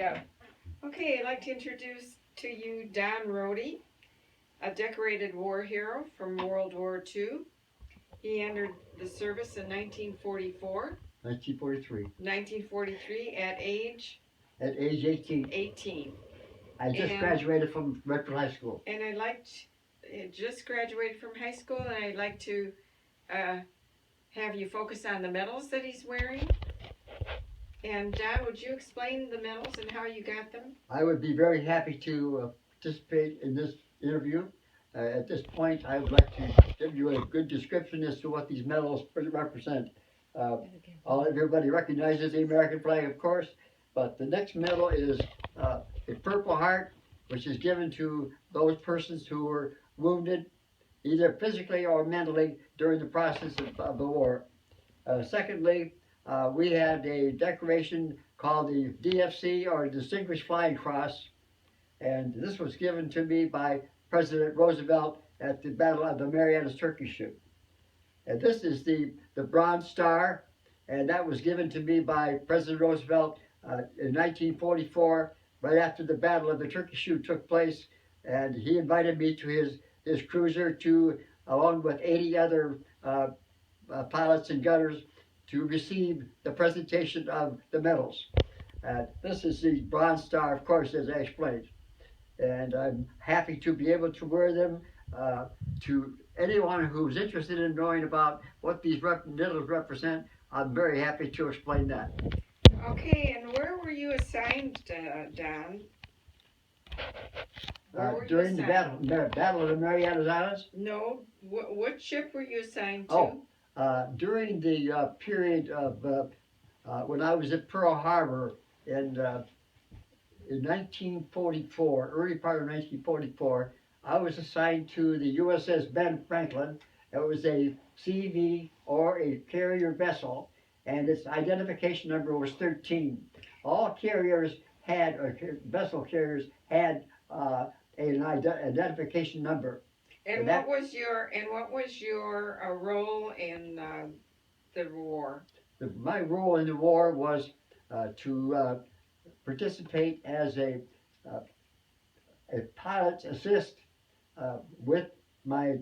Yeah. Okay, I'd like to introduce to you Don Rhodey, a decorated war hero from World War II. He entered the service in 1944, 1943. 1943 At age 18, 18. I just And graduated from Redford High School. and I liked just graduated from high school, and I'd like to uh, have you focus on the medals that he's wearing. And Don, would you explain the medals and how you got them? I would be very happy to participate in this interview. At this point, I would like to give you a good description as to what these medals represent. Uh, Everybody recognizes the American flag, of course, but the next medal is a Purple Heart, which is given to those persons who were wounded either physically or mentally during the process of the war. Secondly, we had a decoration called the DFC, or Distinguished Flying Cross, and this was given to me by President Roosevelt at the Battle of the Marianas Turkey Shoot. And this is the Bronze Star, and that was given to me by President Roosevelt in 1944, right after the Battle of the Turkey Shoot took place, and he invited me to his cruiser to, along with 80 other pilots and gunners, to receive the presentation of the medals. This is the Bronze Star, of course, as I explained. And I'm happy to be able to wear them to anyone who's interested in knowing about what these medals represent. I'm very happy to explain that. Okay, and where were you assigned, Don? Where were you During the assigned? battle of the Marianas Islands? No, what ship were you assigned to? During the period of when I was at Pearl Harbor in 1944, early part of 1944, I was assigned to the USS Ben Franklin. It was a CV, or a carrier vessel, and its identification number was 13. All carriers had, or vessel carriers had, an identification number. And what was your role in the war? My role in the war was to participate as uh, a pilot's assist with my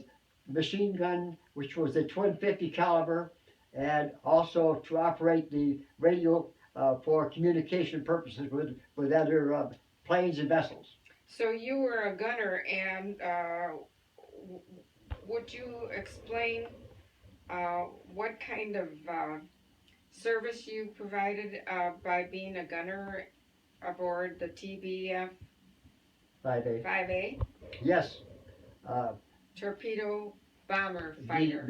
machine gun, which was a twin 50 caliber, and also to operate the radio for communication purposes with other planes and vessels. So you were a gunner, and would you explain what kind of service you provided by being a gunner aboard the TBF 5A. 5A? Yes. Uh, Torpedo bomber fighter.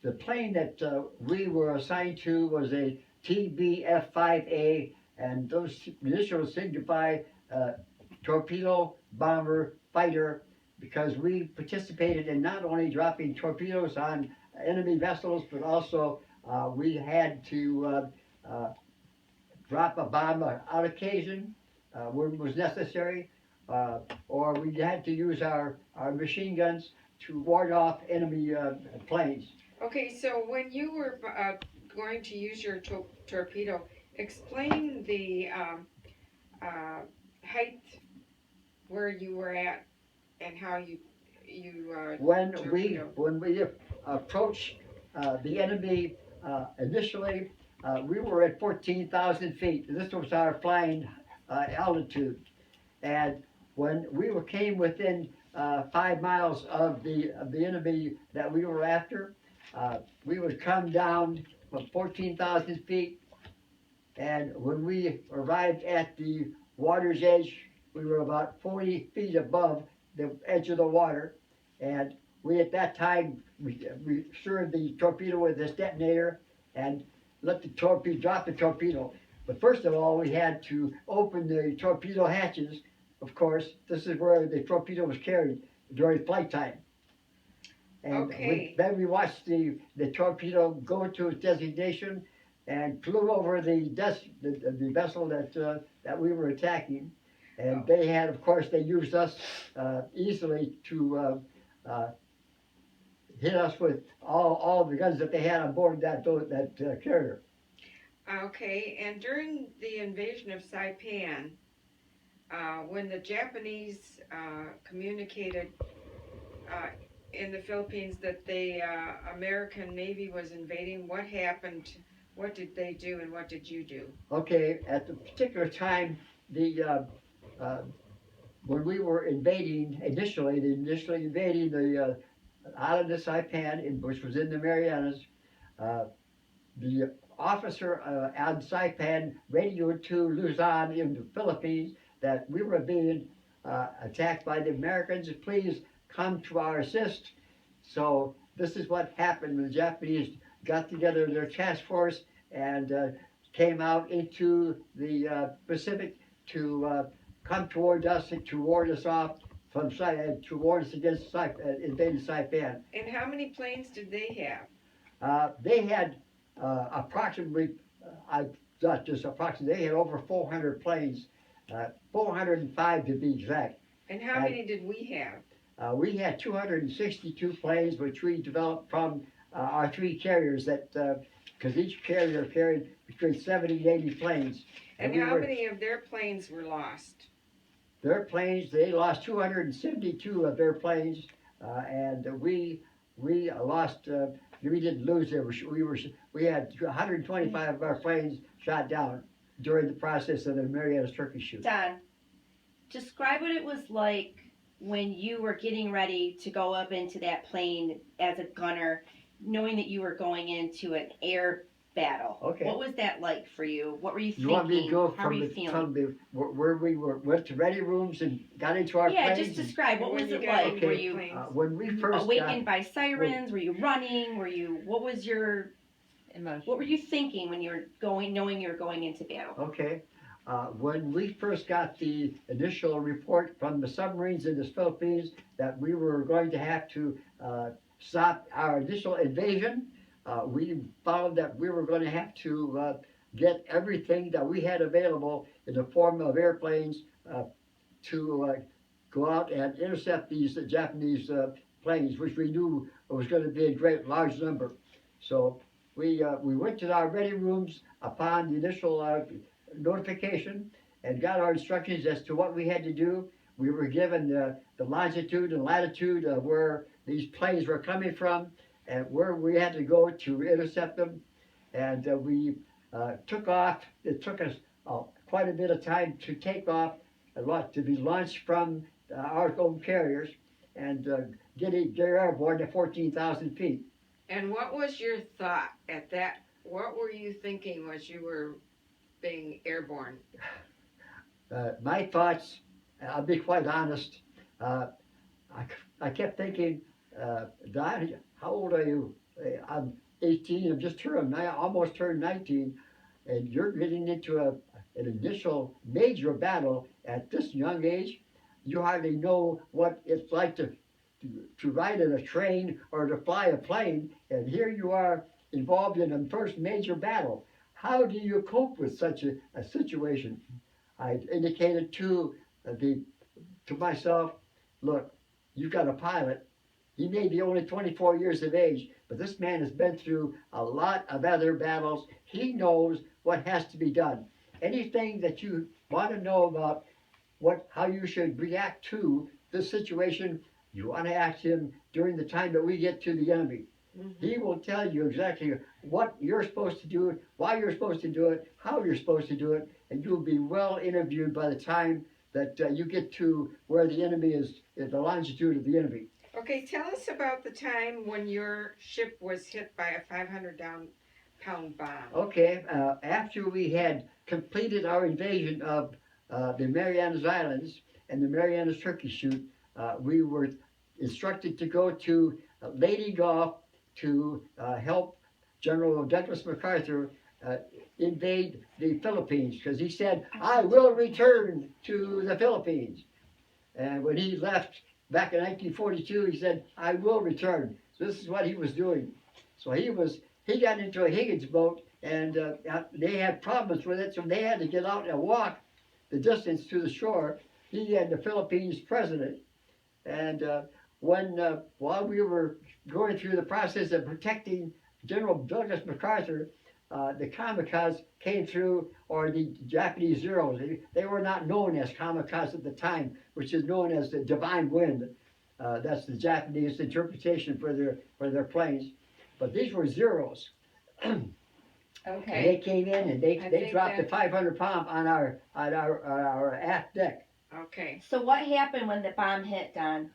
the plane that we were assigned to was a TBF 5A, and those initials signify torpedo bomber fighter, because we participated in not only dropping torpedoes on enemy vessels, but also we had to drop a bomb on occasion when it was necessary, or we had to use our machine guns to ward off enemy planes. Okay, so when you were going to use your torpedo, explain the height where you were at and how you When we approached the enemy initially, we were at 14,000 feet. This was our flying altitude, and when we came within 5 miles of the enemy that we were after, we would come down from 14,000 feet, and when we arrived at the water's edge, we were about 40 feet above the edge of the water, and we at that time we secured the torpedo with this detonator and let the torpedo drop the torpedo. But first of all, we had to open the torpedo hatches. Of course, this is where the torpedo was carried during flight time. And then we watched the torpedo go to its designation and flew over the vessel that we were attacking. And they had, of course, they used us easily to hit us with all the guns that they had on board that carrier. Okay, and during the invasion of Saipan, when the Japanese communicated uh, in the Philippines that the American Navy was invading, what happened? What did they do, and what did you do? Okay, at the particular time, the uh, when we were invading initially invading the island of Saipan, which was in the Marianas, uh, the officer on Saipan radioed to Luzon in the Philippines that we were being attacked by the Americans. Please come to our assist. So this is what happened when the Japanese got together their task force and came out into the Pacific to come toward us and to ward us off from to ward us against invading Saipan. And how many planes did they have? They had approximately, I thought just approximately, they had over 400 planes, 405 to be exact. And how many did we have? We had 262 planes, which we developed from our three carriers that, because each carrier carried between 70 and 80 planes. And how many of their planes were lost? Their planes, they lost 272 of their planes, and we lost. We didn't lose there. We had 125 of our planes shot down during the process of the Mariana's turkey shoot. Don, describe what it was like when you were getting ready to go up into that plane as a gunner, knowing that you were going into an air battle. Okay. What was that like for you? What were you thinking? You want me to go How were you feeling? where we went to ready rooms and got into our Yeah, planes? just describe. What When was you it got like? into Were your you planes? When we first awakened by sirens? Were you running? What was your Emotion. What were you thinking when you were knowing you were going into battle? Okay. When we first got the initial report from the submarines in the Philippines that we were going to have to stop our initial invasion, we found that we were going to have to get everything that we had available in the form of airplanes to go out and intercept these Japanese planes, which we knew was going to be a great large number. So we went to our ready rooms upon the initial notification and got our instructions as to what we had to do. We were given the longitude and latitude of where these planes were coming from and where we had to go to intercept them. And we took off. It took us quite a bit of time to take off, to be launched from our own carriers and get airborne to 14,000 feet. And what was your thought at that? What were you thinking as you were being airborne? My thoughts, I'll be quite honest, I kept thinking, Don, how old are you? I'm 18, I've just almost turned 19, and you're getting into an initial major battle at this young age. You hardly know what it's like to ride in a train or to fly a plane, and here you are involved in the first major battle. How do you cope with such a situation? I indicated to myself, look, you've got a pilot. He may be only 24 years of age, but this man has been through a lot of other battles. He knows what has to be done. Anything that you want to know about how you should react to this situation, you want to ask him during the time that we get to the enemy. Mm-hmm. He will tell you exactly what you're supposed to do, why you're supposed to do it, how you're supposed to do it, and you'll be well interviewed by the time that you get to where the enemy is, the longitude of the enemy. Okay, tell us about the time when your ship was hit by a 500-pound bomb. Okay, after we had completed our invasion of the Marianas Islands and the Marianas turkey shoot, we were instructed to go to Lady Gulf to help General Douglas MacArthur invade the Philippines, because he said, I will return to the Philippines. And when he left back in 1942, he said, I will return. So this is what he was doing. So he got into a Higgins boat, and they had problems with it, so they had to get out and walk the distance to the shore. He and the Philippines president. And while we were going through the process of protecting General Douglas MacArthur, the kamikaze came through, or the Japanese Zeros. They were not known as kamikaze at the time, which is known as the divine wind. That's the Japanese interpretation for their planes. But these were Zeros. And they Okay, came in and I they think dropped that- a 500 bomb on our aft deck. okay. So what happened when the bomb hit, Don?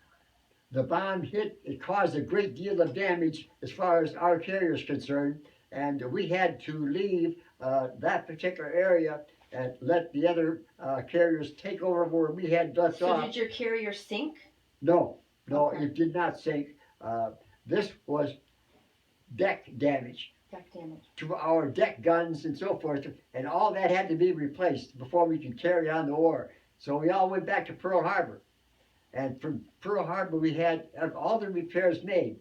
The bomb hit, it caused a great deal of damage as far as our carrier is concerned, and we had to leave that particular area and let the other carriers take over where we had left So off. did your carrier sink? No, Okay. it did not sink. This was deck damage Deck damage. to our deck guns and so forth, and all that had to be replaced before we could carry on the war. So we all went back to Pearl Harbor. And from Pearl Harbor, we had all the repairs made.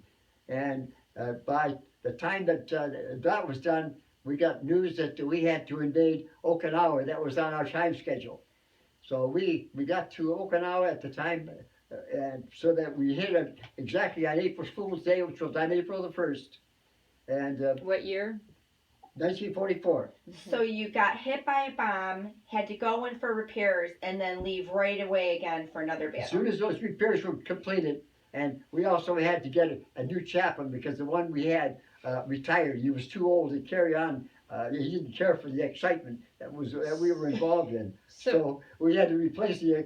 And by the time that that was done, we got news that we had to invade Okinawa. That was on our time schedule. So we got to Okinawa at the time, and so that we hit it exactly on April Fool's Day, which was on April the 1st. And What year? 1944. So you got hit by a bomb, had to go in for repairs, and then leave right away again for another As battle. soon as those repairs were completed, and we also had to get a new chaplain because the one we had retired. He was too old to carry on. He didn't care for the excitement that we were involved in. So we had to replace the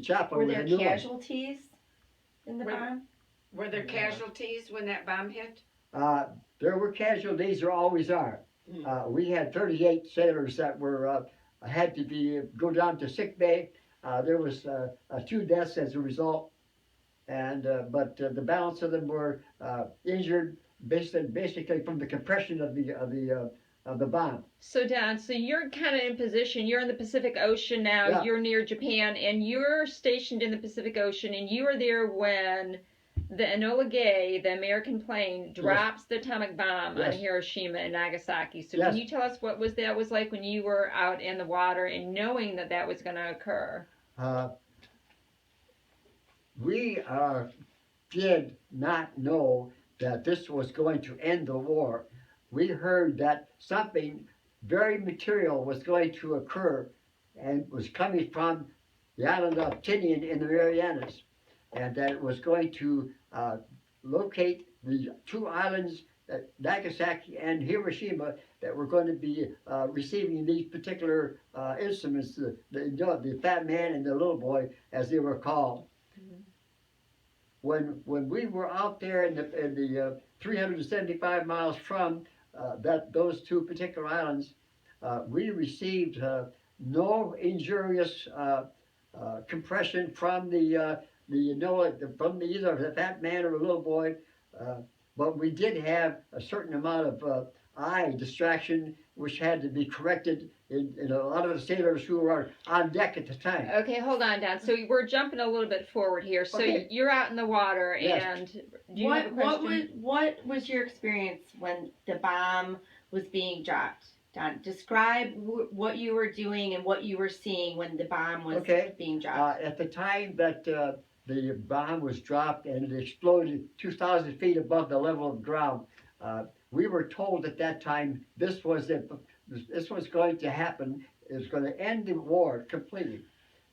chaplain Were with there a new casualties in the Were- bomb? Were there casualties when that bomb hit? one. There were casualties. There always are. We had 38 sailors that were had to go down to sick bay. There was 2 deaths as a result, and but the balance of them were injured, basically from the compression of the bomb. So Don, so you're kind of in position. You're in the Pacific Ocean now. Yeah. You're near Japan, and you're stationed in the Pacific Ocean, and you were there when the Enola Gay, the American plane, drops the atomic bomb on Yes. Hiroshima and Nagasaki. So Yes. can you tell us what that was like when you were out in the water and knowing that was going to occur? We did not know that this was going to end the war. We heard that something very material was going to occur and was coming from the island of Tinian in the Marianas, and that it was going to locate the 2 islands, Nagasaki and Hiroshima, that were going to be receiving these particular instruments, the fat man and the little boy, as they were called. When we were out there in the 375 miles from those 2 particular islands, we received no injurious compression from the Enola, from either the fat man or the little boy, but we did have a certain amount of eye distraction, which had to be corrected in a lot of the sailors who were on deck at the time. Okay, hold on, Don. So we're jumping a little bit forward here. So Okay. you're out in the water, Yes. and do you have a question? What was your experience when the bomb was being dropped? Don, describe what you were doing and what you were seeing when the bomb was Okay. being dropped. At the time that the bomb was dropped and it exploded 2,000 feet above the level of the ground, we were told at that time this was going to happen. It was going to end the war completely.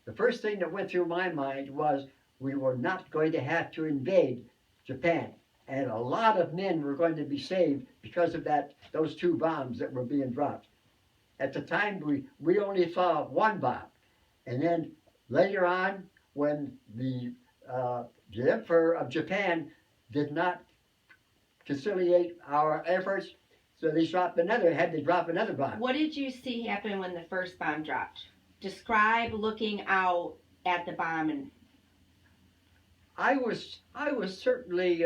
The first thing that went through my mind was we were not going to have to invade Japan, and a lot of men were going to be saved because of those 2 bombs that were being dropped. At the time, we only saw 1 bomb, and then later on, when the Emperor of Japan did not conciliate our efforts, so they had to drop another bomb. What did you see happen when the first bomb dropped? Describe looking out at the bomb and I was certainly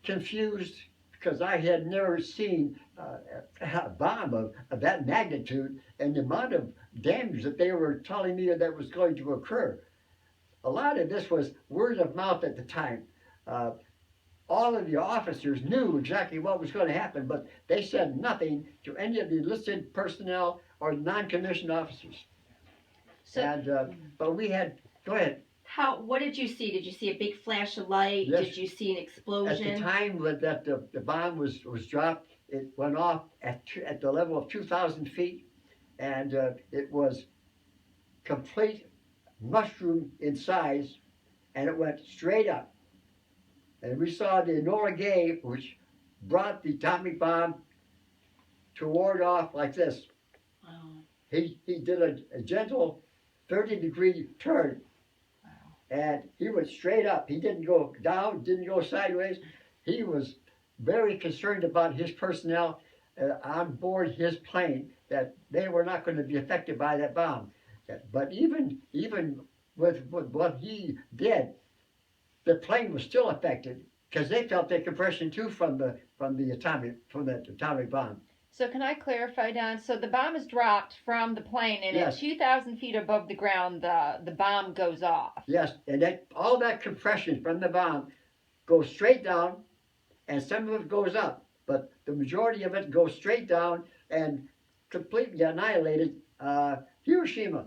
confused because I had never seen a bomb of that magnitude and the amount of damage that they were telling me that was going to occur. A lot of this was word of mouth at the time. All of the officers knew exactly what was going to happen, but they said nothing to any of the enlisted personnel or non-commissioned officers. So- But we had, go ahead. What did you see? Did you see a big flash of light? Yes. Did you see an At explosion? the time that the bomb was dropped, it went off at the level of 2,000 feet, and it was complete mushroom in size, and it went straight up. And we saw the Enola Gay, which brought the atomic bomb toward off like this. Wow. He did a gentle 30-degree turn, and he went straight up. He didn't go down, didn't go sideways. He was very concerned about his personnel on board his plane, that they were not going to be affected by that bomb. But even with what he did, the plane was still affected because they felt the compression too from that atomic bomb. So can I clarify, Don? So the bomb is dropped from the plane, and Yes. at 2,000 feet above the ground, the bomb goes off. Yes, and all that compression from the bomb goes straight down, and some of it goes up, but the majority of it goes straight down and completely annihilated Hiroshima.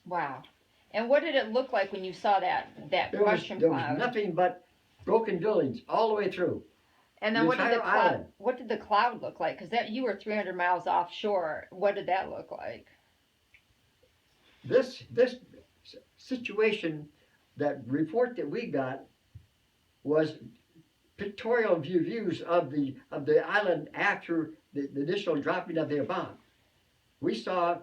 Wow. And what did it look like when you saw that There was mushroom cloud? nothing but broken buildings all the way through. And then the what did the entire cloud? island. What did the cloud look like? Because you were 300 miles offshore. What did that look like? This situation, that report that we got, was pictorial views of the island after the initial dropping of their bomb. We saw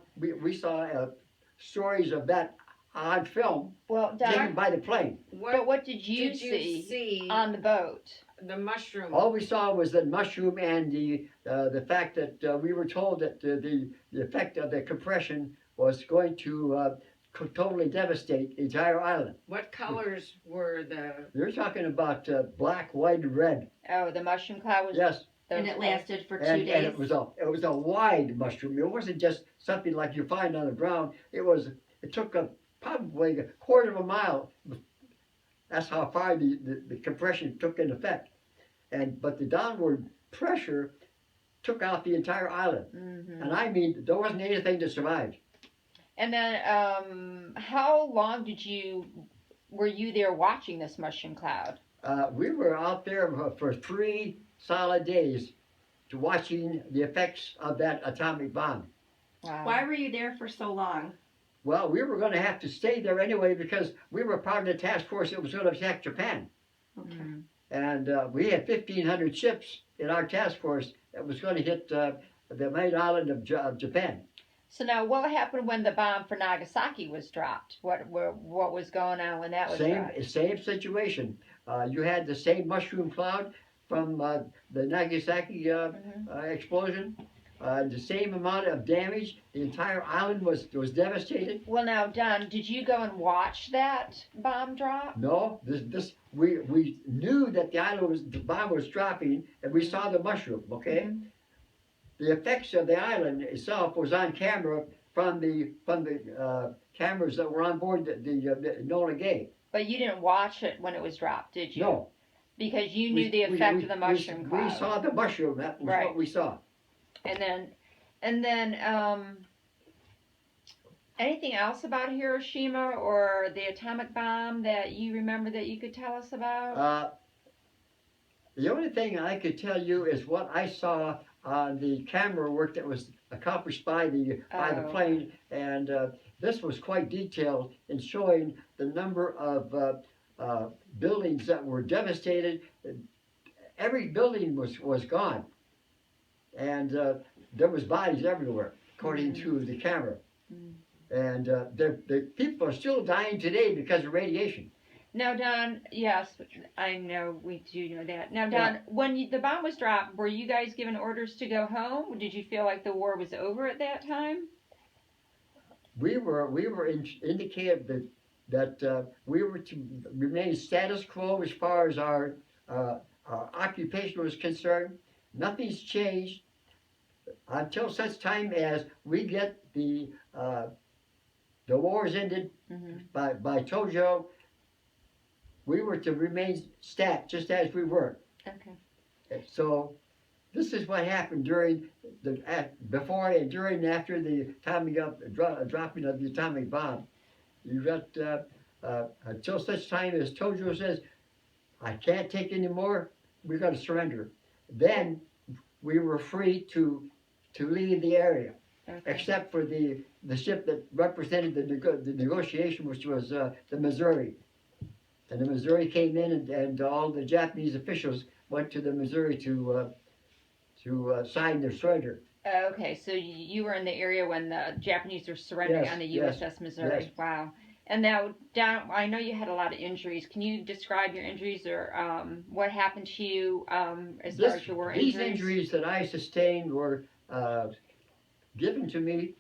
stories of that on film Well, taken Don, by the plane. but what did you did you see see on the boat? the mushroom? All we saw was the mushroom and the fact that we were told that the effect of the compression was going to totally devastate the entire island. What colors were the? You're talking about black, white, and red. Oh, the mushroom cloud was. Yes, And it lasted for 2 and days. it was a wide mushroom. It wasn't just something like you find on the ground. It took probably a quarter of a mile. That's how far the compression took in effect. But the downward pressure took out the entire island. Mm-hmm. And I mean, there wasn't anything that survived. And then, how long were you there watching this mushroom cloud? We were out there for 3 solid days to watching the effects of that atomic bomb. Wow. Why were you there for so long? Well, we were going to have to stay there anyway because we were part of the task force that was going to attack Japan. Okay. Mm. And we had 1,500 ships in our task force that was going to hit the main island of Japan. So now, what happened when the bomb for Nagasaki was dropped? What was going on when that was dropped? Same situation. You had the same mushroom cloud from the Nagasaki explosion. The same amount of damage. The entire island was devastated. Well, now, Don, did you go and watch that bomb drop? No, we knew that the bomb was dropping, and we saw the mushroom. Okay, Mhm. the effects of the island itself was on camera from the cameras that were on board the Enola Gay. But you didn't watch it when it was dropped, did you? No, Because you knew the effect of the mushroom we cloud. saw the mushroom. That was Right. what we saw. And then, anything else about Hiroshima or the atomic bomb that you remember that you could tell us about? The only thing I could tell you is what I saw on the camera work that was accomplished by the Oh. plane, and this was quite detailed in showing the number of buildings that were devastated. Every building was gone, and there was bodies everywhere, according to the camera. Mm. And the people are still dying today because of radiation. Now, Don, yes, I know, we do know that. Now, Don, when the bomb was dropped, were you guys given orders to go home? Did you feel like the war was over at that time? We were indicated that we were to remain status quo as far as our occupation was concerned. Nothing's changed until such time as we get the wars ended by Tojo. We were to remain just as we were. Okay. So this is what happened during before and during and after the dropping of the atomic bomb. You got until such time as Tojo says, I can't take any more, we gotta surrender. Then we were free to leave the area, Okay. except for the ship that represented the negotiation, which was the Missouri. And the Missouri came in, and all the Japanese officials went to the Missouri to sign their surrender. Okay, so you were in the area when the Japanese were surrendering Yes, on the yes, USS Missouri. yes. Wow. And now, Don, I know you had a lot of injuries. Can you describe your injuries or what happened to you as far as your war These injuries? injuries that I sustained were given to me,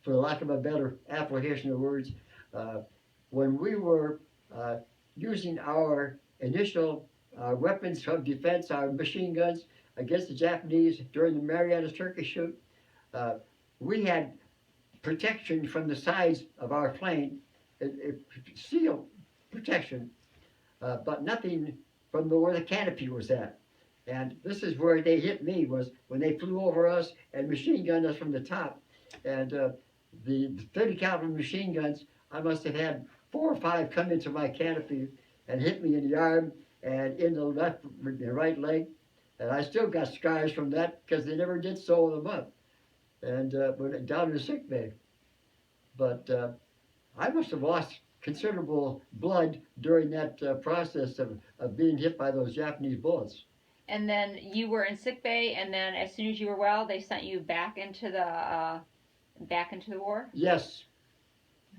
for lack of a better application of words, when we were using our initial weapons of defense, our machine guns, against the Japanese during the Mariana turkey shoot. We had protection from the sides of our plane, seal protection, but nothing from where the canopy was at. And this is where they hit me, was when they flew over us and machine gunned us from the top. And the 30 caliber machine guns, I must have had 4 or 5 come into my canopy and hit me in the arm and in the left and right leg. And I still got scars from that because they never did sew them up. And went down to the sick bay. But I must have lost considerable blood during that process of being hit by those Japanese bullets. And then you were in sick bay, and then as soon as you were well, they sent you back into the war? Yes.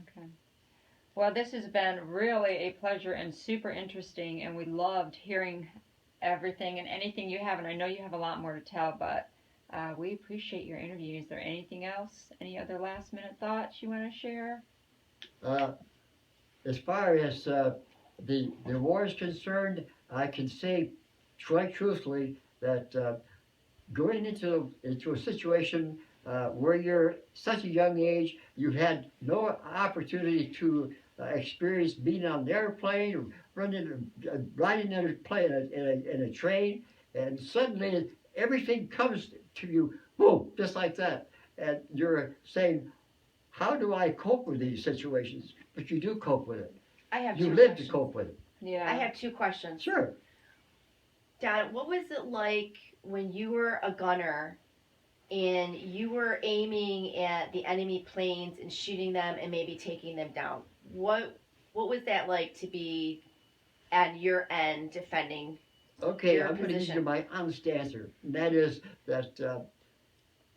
Okay. Well, this has been really a pleasure and super interesting, and we loved hearing everything and anything you have, and I know you have a lot more to tell, but we appreciate your interview. Is there anything else? Any other last minute thoughts you want to share? As far as the war is concerned, I can say quite truthfully that going into a situation where you're such a young age, you've had no opportunity to experience being on an airplane or riding in a plane in a train, and suddenly everything comes to you, boom, just like that, and you're saying, how do I cope with these situations? But you do cope with it. I have You two live questions. to cope with it. Yeah. I have 2 questions. Sure. Dad, what was it like when you were a gunner and you were aiming at the enemy planes and shooting them and maybe taking them down? What was that like to be at your end defending? Okay, Your I'm going to give you position. my honest answer. And that is that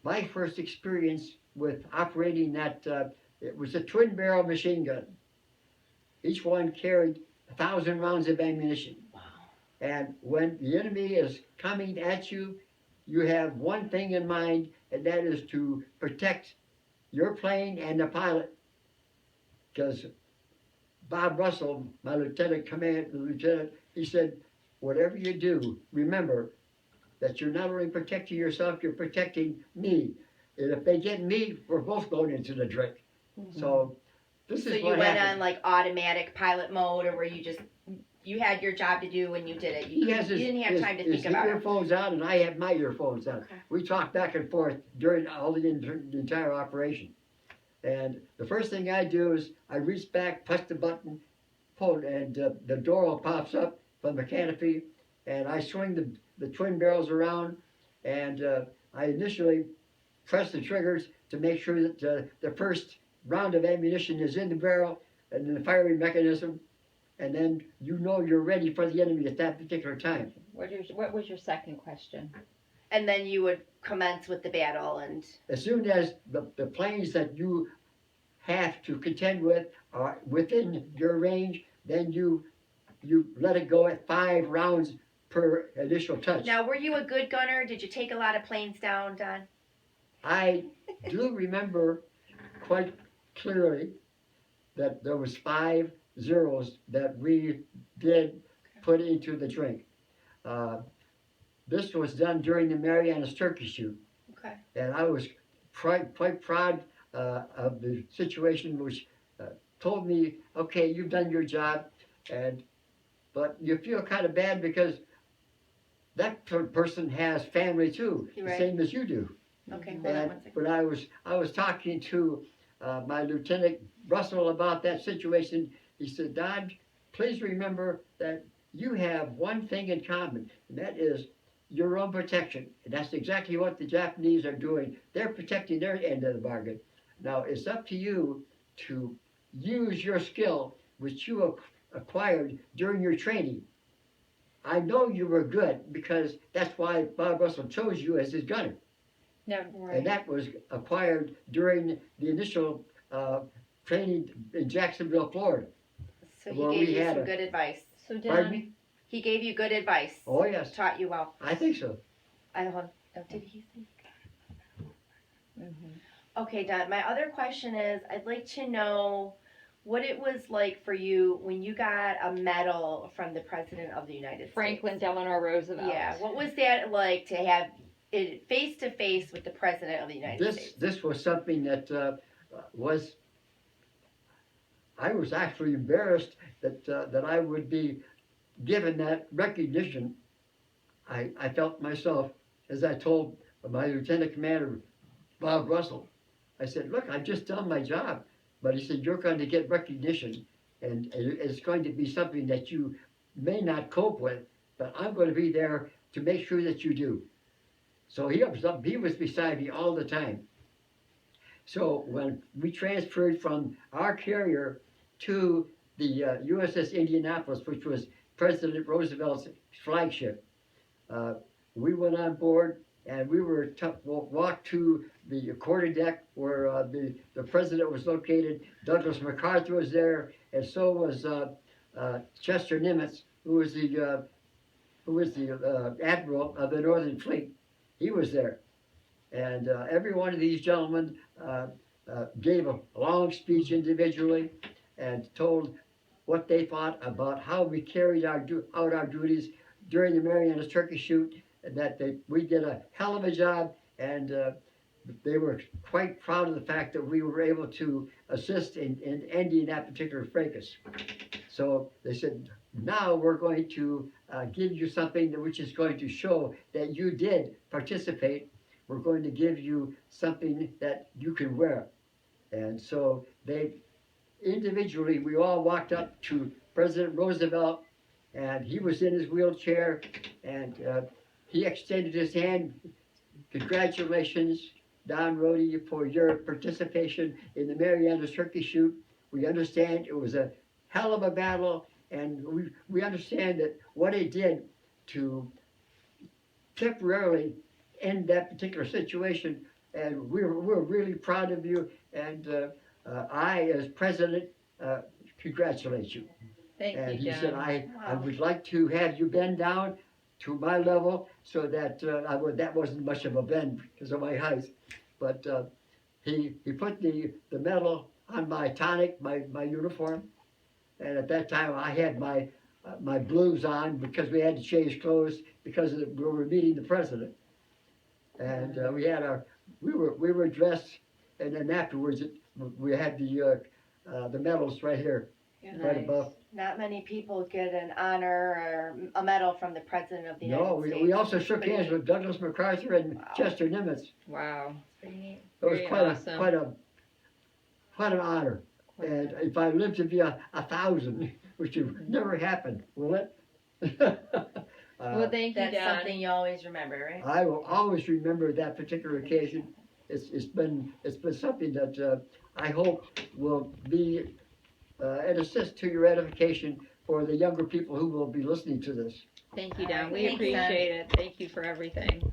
my first experience with operating that, it was a twin barrel machine gun. Each one carried 1,000 rounds of ammunition. Wow. And when the enemy is coming at you, you have one thing in mind, and that is to protect your plane and the pilot. Because Bob Russell, my lieutenant, he said, whatever you do, remember that you're not only protecting yourself, you're protecting me. And if they get me, we're both going into the drink. Mm-hmm. So this So is you what went happened. on like automatic pilot mode, or where you had your job to do and you did it. You didn't have time to think about his it. earphones on, and I have my earphones on. Okay. We talked back and forth during all the entire operation. And the first thing I do is I reach back, push the button, pull, and the door pops up from the canopy, and I swing the twin barrels around, and I initially press the triggers to make sure that the first round of ammunition is in the barrel and in the firing mechanism, and then you know you're ready for the enemy at that particular time. What was your second question? And then you would commence with the battle, and As soon as the planes that you have to contend with are within your range, then you let it go at 5 rounds per initial touch. now were you a good gunner? Did you take a lot of planes down, Don? I do remember quite clearly that there was 5 zeros that we did put into the drink. This was done during the Mariana's turkey shoot. Okay. And I was quite proud of the situation, which told me, okay, you've done your job, but you feel kind of bad because that person has family too, Right. the same as you do. Okay, hold on And one second. when I was talking to my Lieutenant Russell about that situation. He said, Don, please remember that you have one thing in common, and that is your own protection. And that's exactly what the Japanese are doing. They're protecting their end of the bargain. Now, it's up to you to use your skill, which you acquired during your training. I know you were good because that's why Bob Russell chose you as his gunner. Now, And that was acquired during the initial training in Jacksonville, Florida. So he Well, gave we you had some a- good advice. so Pardon Don, me? He gave you good advice. Oh, yes, Taught you well. I think so. I don't. Oh, did he say? mhm. Okay, Don. My other question is, I'd like to know what it was like for you when you got a medal from the President of the United Franklin States. Delano Roosevelt. Yeah. What was that like to have it face to face with the President of the United States? This was something that was, I was actually embarrassed that I would be given that recognition. I felt myself, as I told my Lieutenant Commander, Bob Russell, I said, look, I've just done my job. But he said, you're going to get recognition, and it's going to be something that you may not cope with, but I'm going to be there to make sure that you do. So he was beside me all the time. So when we transferred from our carrier to the USS Indianapolis, which was President Roosevelt's flagship, we went on board and we were walked to the quarterdeck where the president was located. Douglas MacArthur was there, and so was Chester Nimitz, who was the admiral of the Northern Fleet. He was there, and every one of these gentlemen gave a long speech individually and told what they thought about how we carried out our duties during the Mariana turkey shoot, and that we did a hell of a job, and they were quite proud of the fact that we were able to assist in ending that particular fracas. So they said, now we're going to give you something which is going to show that you did participate. We're going to give you something that you can wear. And so they individually, we all walked up to President Roosevelt, and he was in his wheelchair, and he extended his hand. Congratulations, Don Rhodey, for your participation in the Mariana turkey shoot. We understand it was a hell of a battle, and we understand that what it did to temporarily end that particular situation, and we're really proud of you, and I, as president, congratulate you. Thank And you, he Don. said, I Wow. would like to have you bend down to my level so that that wasn't much of a bend because of my height. But he put the medal on my tonic, my uniform. And at that time I had my blues on because we had to change clothes because we were meeting the president. And we were dressed, and then afterwards we had the medals right here, right Nice. above. Not many people get an honor or a medal from the President of the United No, States. we also shook Pretty hands neat. with Douglas MacArthur and Wow. Chester Nimitz. Wow. Pretty neat. It was Very quite awesome. quite an honor. And if I live to be 1,000, which would never happen, will it? Well, thank you, That's Don. something you always remember, right? I will always remember that particular occasion. It's been something that I hope will be an assist to your edification for the younger people who will be listening to this. Thank you, Don. We Thanks, Don. appreciate it. Thank you for everything.